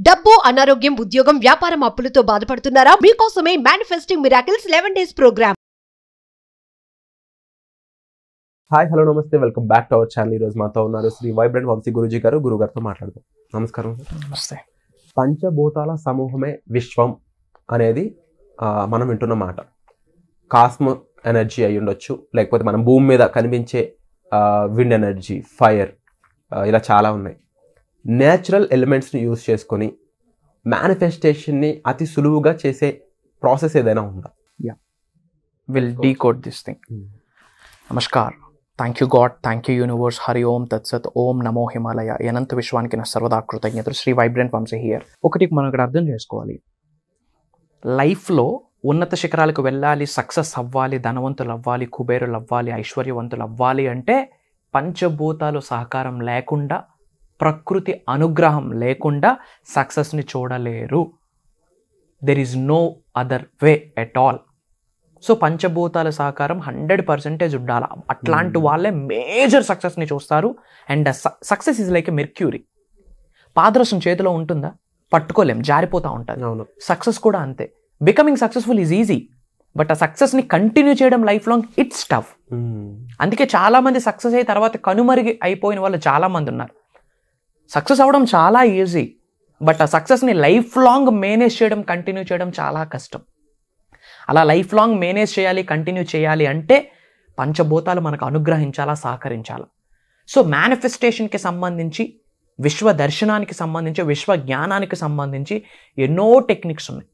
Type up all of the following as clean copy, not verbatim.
డబ్బు, అనారోగ్యం, ఉద్యోగం, వ్యాపారం, అప్పులతో బాధపడుతున్నారా? మీకోసమే manifesting miracles 11 days programme. Hi, hello, నమస్తే, welcome back to our channel. ఈరోజు మాతో ఉన్నారు శ్రీ వైబ్రెంట్ వంశీ గురూజీ గారు. గురుగారితో మాట్లాడదాం. నమస్కారం. నమస్తే. పంచభూతాల సమూహమే విశ్వం అనేది మనం వింటున్న మాట. కాస్మో ఎనర్జీ అయి ఉండొచ్చు, లేకపోతే మనం భూమి మీద కనిపించే విండ్ ఎనర్జీ, ఫైర్, ఇలా చాలా ఉన్నాయి. నేచురల్ ఎలిమెంట్స్ని యూజ్ చేసుకొని మేనిఫెస్టేషన్ని అతి సులువుగా చేసే ప్రాసెస్ ఏదైనా ఉందా? Will decode this thing. నమస్కార్. Thank you God, thank you universe. హరి ఓం తత్సత్. ఓం నమో హిమాలయ. అనంత విశ్వానికి నా సర్వదా కృతజ్ఞతలు. Shri vibrant Vamshi here. ఒకటి మనం ఇక్కడ అర్థం చేసుకోవాలి, లైఫ్లో ఉన్నత శిఖరాలకు వెళ్ళాలి, సక్సెస్ అవ్వాలి, ధనవంతులు అవ్వాలి, కుబేరులు అవ్వాలి, ఐశ్వర్యవంతులు అవ్వాలి అంటే పంచభూతాలు సహకారం లేకుండా, ప్రకృతి అనుగ్రహం లేకుండా సక్సెస్ని చూడలేరు. There is no other way at all. So పంచభూతాల సహకారం 100% ఉండాలి. అట్లాంటి వాళ్ళే మేజర్ సక్సెస్ని చూస్తారు. And success is like a mercury. పాదరసం చేతిలో ఉంటుందా? పట్టుకోలేం, జారిపోతూ ఉంటుంది. సక్సెస్ కూడా అంతే. Becoming successful is easy, but ఆ సక్సెస్ని కంటిన్యూ చేయడం లైఫ్ లాంగ్ ఇట్స్ టఫ్. అందుకే చాలామంది సక్సెస్ అయిన తర్వాత కనుమరుగు అయిపోయిన వాళ్ళు చాలామంది ఉన్నారు. సక్సెస్ అవ్వడం చాలా ఈజీ, బట్ ఆ సక్సెస్ని లైఫ్ లాంగ్ మేనేజ్ చేయడం, కంటిన్యూ చేయడం చాలా కష్టం. అలా లైఫ్ లాంగ్ మేనేజ్ చేయాలి, కంటిన్యూ చేయాలి అంటే పంచభూతాలు మనకు అనుగ్రహించాలా, సహకరించాలా. సో మేనిఫెస్టేషన్కి సంబంధించి, విశ్వ దర్శనానికి సంబంధించి, విశ్వ జ్ఞానానికి సంబంధించి ఎన్నో టెక్నిక్స్ ఉన్నాయి.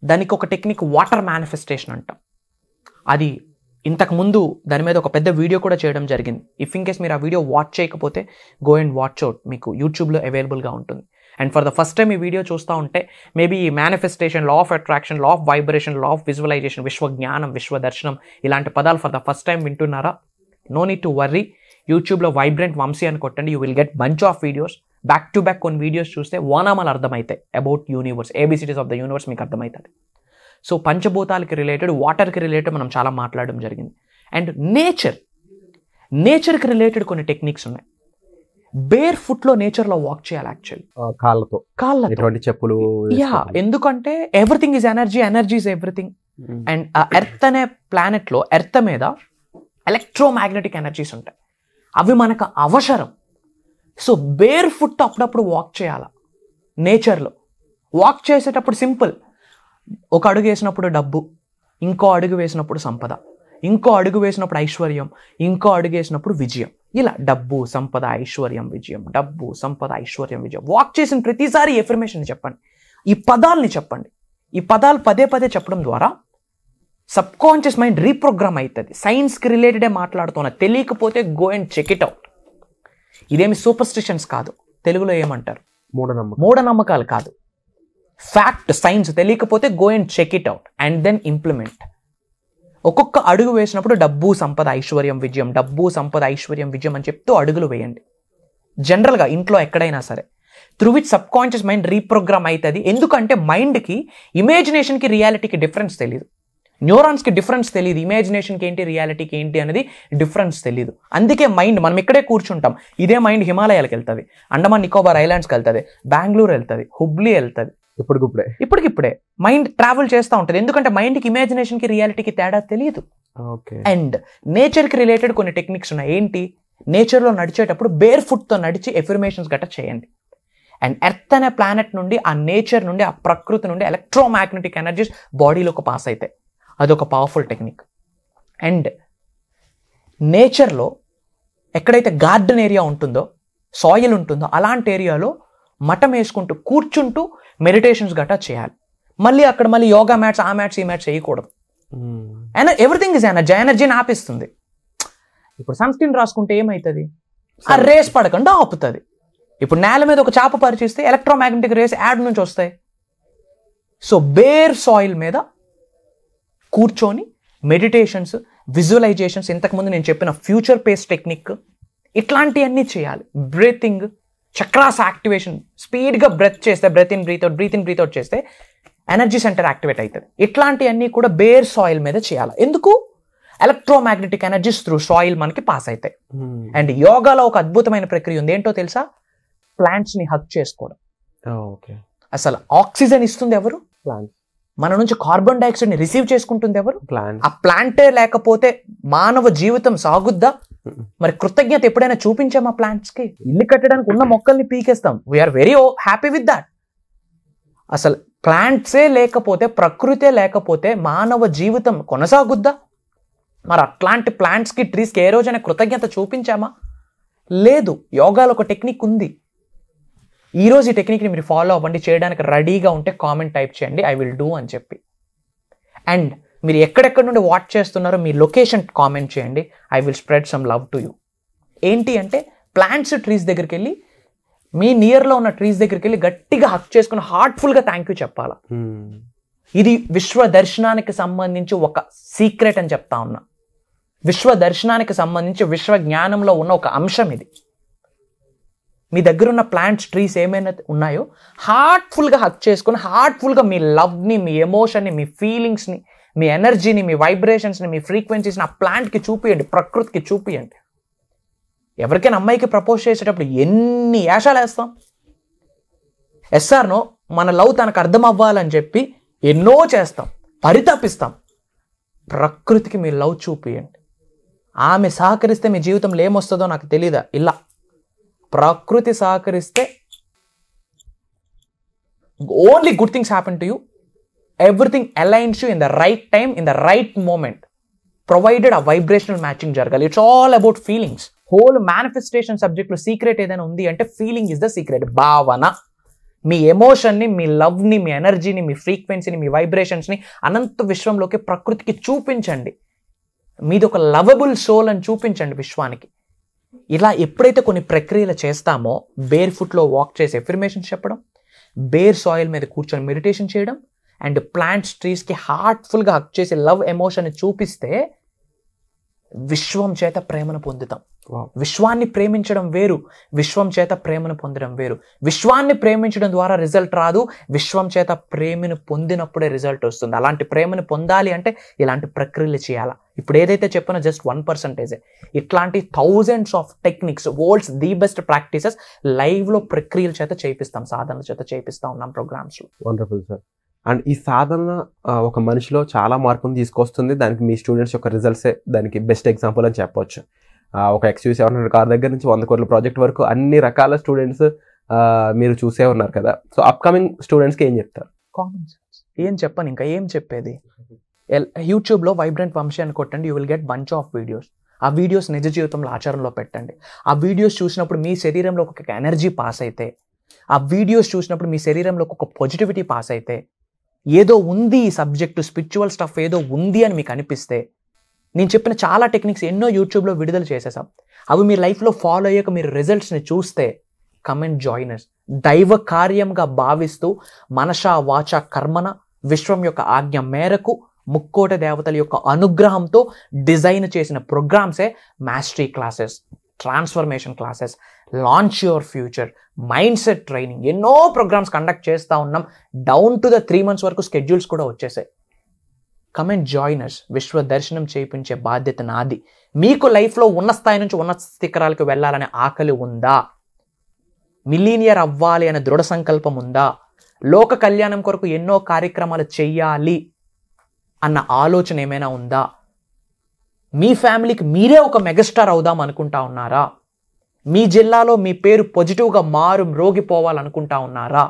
దానికి ఒక టెక్నిక్ వాటర్ మేనిఫెస్టేషన్ అంటాం. అది ఇంతకుముందు దాని మీద ఒక పెద్ద వీడియో కూడా చేయడం జరిగింది. ఇఫ్ ఇన్ కేస్ మీరు ఆ వీడియో వాచ్ చేయకపోతే గో అండ్ వాచ్ అవుట్, మీకు యూట్యూబ్లో అవైలబుల్గా ఉంటుంది. And for the first time ఈ వీడియో చూస్తూ ఉంటే మేబీ ఈ manifestation, law of attraction, law of vibration, law of visualisation, విశ్వ జ్ఞానం, విశ్వ దర్శనం ఇలాంటి పదాలు ఫర్ ద ఫస్ట్ టైం వింటున్నారా? No need to worry. యూట్యూబ్లో వైబ్రెంట్ వంశీ అని కొట్టండి, you will get bunch of videos. Back to back కొన్ని వీడియోస్ చూస్తే ఓనామాలు అర్థమవుతాయి. అబౌట్ యూనివర్స్, ఏబిసిటీస్ ఆఫ్ ద యూనివర్స్ మీకు అర్థమవుతుంది. సో పంచభూతాలకి రిలేటెడ్, వాటర్కి రిలేటెడ్ మనం చాలా మాట్లాడడం జరిగింది. అండ్ నేచర్కి రిలేటెడ్ కొన్ని టెక్నిక్స్ ఉన్నాయి. బేర్ ఫుట్లో నేచర్లో వాక్ చేయాలి. యాక్చువల్లీ కాళ్ళతో చెప్పులు. ఎందుకంటే everything is energy, energy is everything. And ఆ ఎర్త్ అనే ప్లానెట్లో, ఎర్త్ మీద ఎలక్ట్రోమాగ్నెటిక్ ఎనర్జీస్ ఉంటాయి. అవి మనకు అవసరం. సో బేర్ ఫుట్తో అప్పుడప్పుడు వాక్ చేయాలి. నేచర్లో వాక్ చేసేటప్పుడు సింపుల్, ఒక అడుగు వేసినప్పుడు డబ్బు, ఇంకో అడుగు వేసినప్పుడు సంపద, ఇంకో అడుగు వేసినప్పుడు ఐశ్వర్యం, ఇంకో అడుగు వేసినప్పుడు విజయం. ఇలా డబ్బు, సంపద, ఐశ్వర్యం, విజయం, డబ్బు, సంపద, ఐశ్వర్యం, విజయం. వాక్ చేసిన ప్రతిసారి ఎఫర్మేషన్ చెప్పండి, ఈ పదాలని చెప్పండి. ఈ పదాలు పదే పదే చెప్పడం ద్వారా సబ్ కాన్షియస్ మైండ్ రీప్రోగ్రామ్ అవుతుంది. సైన్స్కి రిలేటెడే మాట్లాడుతున్నా, తెలియకపోతే go and check it out. ఇదేమి సూపర్స్టిషన్స్ కాదు. తెలుగులో ఏమంటారు? మూఢనమ్మకాలు కాదు. Fact, science. తెలియకపోతే go and check it out and then implement. ఒక్కొక్క అడుగు వేసినప్పుడు డబ్బు, సంపద, ఐశ్వర్యం, విజయం, డబ్బు, సంపద, ఐశ్వర్యం, విజయం అని చెప్తూ అడుగులు వేయండి. జనరల్గా ఇంట్లో ఎక్కడైనా సరే, through which sub conscious mind reprogram అవుతుంది. ఎందుకంటే మైండ్కి ఇమాజినేషన్కి రియాలిటీకి డిఫరెన్స్ తెలియదు. న్యూరాన్స్కి డిఫరెన్స్ తెలియదు. ఇమాజినేషన్కి ఏంటి, రియాలిటీకి ఏంటి అనేది డిఫరెన్స్ తెలియదు. అందుకే మైండ్, మనం ఇక్కడే కూర్చుంటాం, ఇదే మైండ్ హిమాలయాలకు వెళ్తుంది, అండమాన్ నికోబార్ ఐలాండ్స్కి వెళ్తుంది, బెంగళూరు వెళ్తుంది, హుబ్లీ వెళ్తుంది. ఇప్పటికిప్పుడే మైండ్ ట్రావెల్ చేస్తూ ఉంటుంది. ఎందుకంటే మైండ్కి ఇమాజినేషన్కి రియాలిటీకి తేడా తెలియదు. అండ్ నేచర్కి రిలేటెడ్ కొన్ని టెక్నిక్స్ ఉన్నాయి. ఏంటి? నేచర్లో నడిచేటప్పుడు బేర్ ఫుట్తో నడిచి ఎఫర్మేషన్స్ గట్రా చేయండి. అండ్ ఎర్త్ అనే ప్లానెట్ నుండి, ఆ నేచర్ నుండి, ఆ ప్రకృతి నుండి ఎలక్ట్రోమాగ్నెటిక్ ఎనర్జీస్ బాడీలోకి పాస్ అవుతాయి. అదొక పవర్ఫుల్ టెక్నిక్. అండ్ నేచర్లో ఎక్కడైతే గార్డెన్ ఏరియా ఉంటుందో, సాయిల్ ఉంటుందో, అలాంటి ఏరియాలో మఠం వేసుకుంటూ కూర్చుంటూ మెడిటేషన్స్ గట్రా చేయాలి. మళ్ళీ అక్కడ మళ్ళీ యోగా మ్యాట్స్, ఆ మ్యాట్స్, ఈ మ్యాట్స్ చేయకూడదు. And everything is energy. ఎనర్జీని ఆపిస్తుంది. ఇప్పుడు సన్ స్క్రీన్ రాసుకుంటే ఏమవుతుంది? ఆ రేస్ పడకుండా ఆపుతుంది. ఇప్పుడు నేల మీద ఒక చేప పరిచిస్తే ఎలక్ట్రోమాగ్నెటిక్ రేస్ యాడ్ నుంచి వస్తాయి. సో బేర్ సాయిల్ మీద కూర్చొని మెడిటేషన్స్, విజువలైజేషన్స్, ఇంతకుముందు నేను చెప్పిన ఫ్యూచర్ పేస్ టెక్నిక్, ఇట్లాంటివన్నీ చేయాలి. బ్రీతింగ్, చక్రాస్ యాక్టివేషన్, స్పీడ్గా బ్రెత్ చేస్తే, బ్రెత్ ఇన్ బ్రీత్ అవుట్ చేస్తే ఎనర్జీ సెంటర్ యాక్టివేట్ అవుతుంది. ఇట్లాంటివన్నీ కూడా బేర్ సాయిల్ మీద చేయాలి. ఎందుకు? ఎలక్ట్రోమాగ్నెటిక్ ఎనర్జీస్ త్రూ సాయిల్ మనకి పాస్ అవుతాయి. అండ్ యోగాలో ఒక అద్భుతమైన ప్రక్రియ ఉంది. ఏంటో తెలుసా? ప్లాంట్స్ని హగ్ చేసుకోవడం. ఓకే. అసలు ఆక్సిజన్ ఇస్తుంది ఎవరు? ప్లాంట్. మన నుంచి కార్బన్ డైఆక్సైడ్ ని రిసీవ్ చేసుకుంటుంది ఎవరు? ప్లాంట్. ఆ ప్లాంటే లేకపోతే మానవ జీవితం సాగుద్దా? మరి కృతజ్ఞత ఎప్పుడైనా చూపించాం ఆ ప్లాంట్స్ కి? ఇల్లు కట్టడానికి ఉన్న మొక్కల్ని పీకేస్తాం. We are very happy with that. అసలు ప్లాంట్సే లేకపోతే, ప్రకృతే లేకపోతే మానవ జీవితం కొనసాగుద్దా? మరి అట్లాంటి ప్లాంట్స్ కి, ట్రీస్ కి ఏ రోజైనా కృతజ్ఞత చూపించామా? లేదు. యోగాలో ఒక టెక్నిక్ ఉంది. ఈరోజు ఈ టెక్నిక్ని మీరు ఫాలో అవ్వండి. చేయడానికి రెడీగా ఉంటే కామెంట్ టైప్ చేయండి, ఐ విల్ డూ అని చెప్పి. అండ్ మీరు ఎక్కడెక్కడ నుండి వాచ్ చేస్తున్నారో మీ లొకేషన్ కామెంట్ చేయండి, I will spread some love to you. ఏంటి అంటే, ప్లాంట్స్ ట్రీస్ దగ్గరికి వెళ్ళి, మీ నియర్లో ఉన్న ట్రీస్ దగ్గరికి వెళ్ళి గట్టిగా హక్ చేసుకుని హార్ట్ఫుల్గా థ్యాంక్ యూ చెప్పాలా. ఇది విశ్వ దర్శనానికి సంబంధించి ఒక సీక్రెట్ అని చెప్తా ఉన్నా. విశ్వ దర్శనానికి సంబంధించి విశ్వ జ్ఞానంలో ఉన్న ఒక అంశం ఇది. మీ దగ్గర ఉన్న ప్లాంట్స్, ట్రీస్ ఏమైనా ఉన్నాయో హార్ట్ఫుల్గా హక్ చేసుకుని, హార్ట్ఫుల్గా మీ లవ్ని, మీ ఎమోషన్ని, మీ ఫీలింగ్స్ని, మీ ఎనర్జీని, మీ వైబ్రేషన్స్ని, మీ ఫ్రీక్వెన్సీస్ని ఆ ప్లాంట్కి చూపియండి, ప్రకృతికి చూపియండి. ఎవరికైనా అమ్మాయికి ప్రపోజ్ చేసేటప్పుడు ఎన్ని యాషాలు వేస్తాం? ఎస్ఆర్నో మన లవ్ తనకు అర్థం అవ్వాలని చెప్పి ఎన్నో చేస్తాం, పరితపిస్తాం. ప్రకృతికి మీ లవ్ చూపియండి. ఆమె సహకరిస్తే మీ జీవితంలో ఏమొస్తుందో నాకు తెలీదా? ఇలా ప్రకృతి సహకరిస్తే only good things happen to you. Everything aligns you in the right time, in the right moment, provided ఆ వైబ్రేషనల్ మ్యాచింగ్ జరగాలి. It's all about feelings. Whole manifestation సబ్జెక్ట్లో సీక్రెట్ ఏదైనా ఉంది అంటే ఫీలింగ్ ఇస్ ద సీక్రెట్. భావన, మీ ఎమోషన్ని, మీ లవ్ని, మీ ఎనర్జీని, మీ ఫ్రీక్వెన్సీని, మీ వైబ్రేషన్స్ని అనంత విశ్వంలోకి, ప్రకృతికి చూపించండి. మీది ఒక లవబుల్ సోల్ అని చూపించండి విశ్వానికి. ఇలా ఎప్పుడైతే కొన్ని ప్రక్రియలు చేస్తామో, బేర్ ఫుట్లో వాక్ చేసి ఎఫర్మేషన్స్ చెప్పడం, బేర్ సాయిల్ మీద కూర్చొని మెడిటేషన్ చేయడం, అండ్ ప్లాంట్స్, ట్రీస్కి హార్ట్ఫుల్గా హక్ చేసి లవ్ ఎమోషన్ని చూపిస్తే విశ్వం చేత ప్రేమను పొందుతాం. విశ్వాన్ని ప్రేమించడం వేరు, విశ్వం చేత ప్రేమను పొందడం వేరు. విశ్వాన్ని ప్రేమించడం ద్వారా రిజల్ట్ రాదు, విశ్వం చేత ప్రేమను పొందినప్పుడే రిజల్ట్ వస్తుంది. అలాంటి ప్రేమను పొందాలి అంటే ఇలాంటి ప్రక్రియలు చేయాలా. ఇప్పుడు ఏదైతే చెప్పినా జస్ట్ 1%. ఇట్లాంటి thousands of techniques, world's the best practices లైవ్లో ప్రక్రియల చేత చేపిస్తాం, సాధనల చేత చేపిస్తా ఉన్నాం ప్రోగ్రామ్స్లో. Wonderful sir. అండ్ ఈ సాధన ఒక మనిషిలో చాలా మార్పును తీసుకొస్తుంది. దానికి మీ స్టూడెంట్స్ యొక్క రిజల్ట్సే దానికి బెస్ట్ ఎగ్జాంపుల్ అని చెప్పవచ్చు. ఒక XUV700 కార్ దగ్గర నుంచి 100 కోట్ల ప్రాజెక్ట్ వరకు అన్ని రకాల స్టూడెంట్స్ మీరు చూసే ఉన్నారు కదా. సో అప్కమింగ్ స్టూడెంట్స్కి ఏం చెప్తారు? Common sense. ఏం చెప్పను, ఇంకా ఏం చెప్పేది? యూట్యూబ్లో వైబ్రెంట్ వంశీ అని కొట్టండి, you will get bunch of videos. ఆ వీడియోస్ నిజ జీవితంలో ఆచరణలో పెట్టండి. ఆ వీడియోస్ చూసినప్పుడు మీ శరీరంలో ఒక ఎనర్జీ పాస్ అయితే, ఆ వీడియోస్ చూసినప్పుడు మీ శరీరంలో ఒక పాజిటివిటీ పాస్ అయితే, ఏదో ఉంది ఈ సబ్జెక్టు, స్పిరిచువల్ స్టఫ్ ఏదో ఉంది అని మీకు అనిపిస్తే, నేను చెప్పిన చాలా టెక్నిక్స్ ఎన్నో యూట్యూబ్లో విడుదల చేసేసాం. అవి మీ లైఫ్లో ఫాలో అయ్యాక మీరు రిజల్ట్స్ని చూస్తే కమెంట్ జాయినర్స్. దైవ కార్యంగా భావిస్తూ మనష వాచ కర్మన విశ్వం యొక్క ఆజ్ఞ మేరకు ముక్కోట దేవతల యొక్క అనుగ్రహంతో డిజైన్ చేసిన ప్రోగ్రామ్సే mastery classes, transformation classes, launch your future, mindset training. ఎన్నో ప్రోగ్రామ్స్ కండక్ట్ చేస్తూ ఉన్నాం. డౌన్ టు ద 3 months వరకు స్కెడ్యూల్స్ కూడా వచ్చేసాయి. Comment joiners. విశ్వ దర్శనం చేయించే బాధ్యత నాది. మీకు లైఫ్లో ఉన్న స్థాయి నుంచి ఉన్న శిఖరాలకు వెళ్ళాలనే ఆకలి ఉందా? మిలీనియర్ అవ్వాలి అనే దృఢ సంకల్పం ఉందా? లోక కళ్యాణం కొరకు ఎన్నో కార్యక్రమాలు చెయ్యాలి అన్న ఆలోచన ఏమైనా ఉందా? మీ ఫ్యామిలీకి మీరే ఒక మెగాస్టార్ అవుదాం అనుకుంటా ఉన్నారా? మీ జిల్లాలో మీ పేరు పాజిటివ్గా రోగిపోవాలనుకుంటా ఉన్నారా?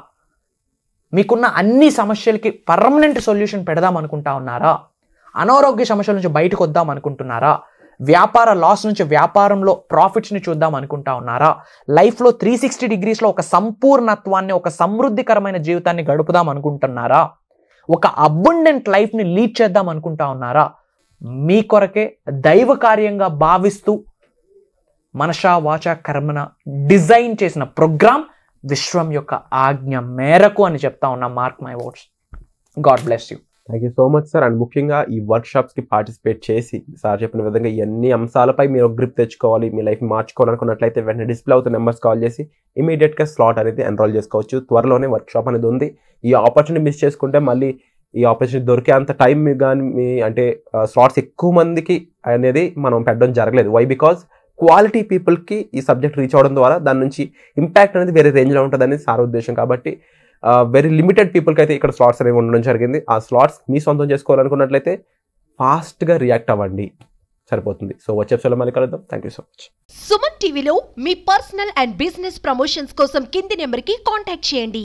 మీకున్న అన్ని సమస్యలకి పర్మనెంట్ సొల్యూషన్ పెడదాం అనుకుంటా ఉన్నారా? అనారోగ్య సమస్యల నుంచి బయటకు వద్దాం అనుకుంటున్నారా? వ్యాపార లాస్ నుంచి వ్యాపారంలో ప్రాఫిట్స్ని చూద్దాం అనుకుంటా ఉన్నారా? లైఫ్లో 360 degreesలో ఒక సంపూర్ణత్వాన్ని, ఒక సమృద్ధికరమైన జీవితాన్ని గడుపుదాం అనుకుంటున్నారా? ఒక అబండెంట్ లైఫ్ని లీడ్ చేద్దాం అనుకుంటా ఉన్నారా? మీ కొరకే దైవ కార్యంగా భావిస్తూ మనషా వాచ కర్మన డిజైన్ చేసిన ప్రోగ్రామ్ విశ్వం యొక్క ఆజ్ఞ మేరకు అని చెప్తా ఉన్నా. Mark my words. God bless you. Thank you so much sir. And ముఖ్యంగా ఈ వర్క్షాప్స్కి పార్టిసిపేట్ చేసి సార్ చెప్పిన విధంగా ఎన్ని అంశాలపై మీరు గ్రిప్ తెచ్చుకోవాలి, మీ లైఫ్ మార్చుకోవాలనుకున్నట్లయితే వెంటనే డిస్ప్లే అవుతున్న నెంబర్స్ కాల్ చేసి ఇమీడియట్గా స్లాట్ అనేది ఎన్రోల్ చేసుకోవచ్చు. త్వరలోనే వర్క్షాప్ అనేది ఉంది. ఈ ఆపర్చునిటీ మిస్ చేసుకుంటే మళ్ళీ ఈ ఆపర్చునిటీ దొరికే అంత టైం కానీ అంటే స్లాట్స్ ఎక్కువ మందికి అనేది మనం పెట్టడం జరగలేదు. వై? బికాజ్ క్వాలిటీ పీపుల్కి ఈ సబ్జెక్ట్ రీచ్ అవ్వడం ద్వారా దాని నుంచి ఇంపాక్ట్ అనేది వేరే రేంజ్లో ఉంటుంది అనేది సార్ ఉద్దేశం. కాబట్టి వెరీ లిమిటెడ్ పీపుల్కి అయితే ఇక్కడ స్లాట్స్ అనేవి ఉండడం జరిగింది. ఆ స్లాట్స్ మీ సొంతం చేసుకోవాలనుకున్నట్లయితే ఫాస్ట్గా రియాక్ట్ అవ్వండి, సరిపోతుంది. సో వచ్చే ఎపిసోడ్లో మళ్ళీ కలుద్దాం. Thank you so much. Suman టీవీలో మీ పర్సనల్ అండ్ బిజినెస్ ప్రమోషన్స్ కోసం కింది నెంబర్కి కాంటాక్ట్ చేయండి.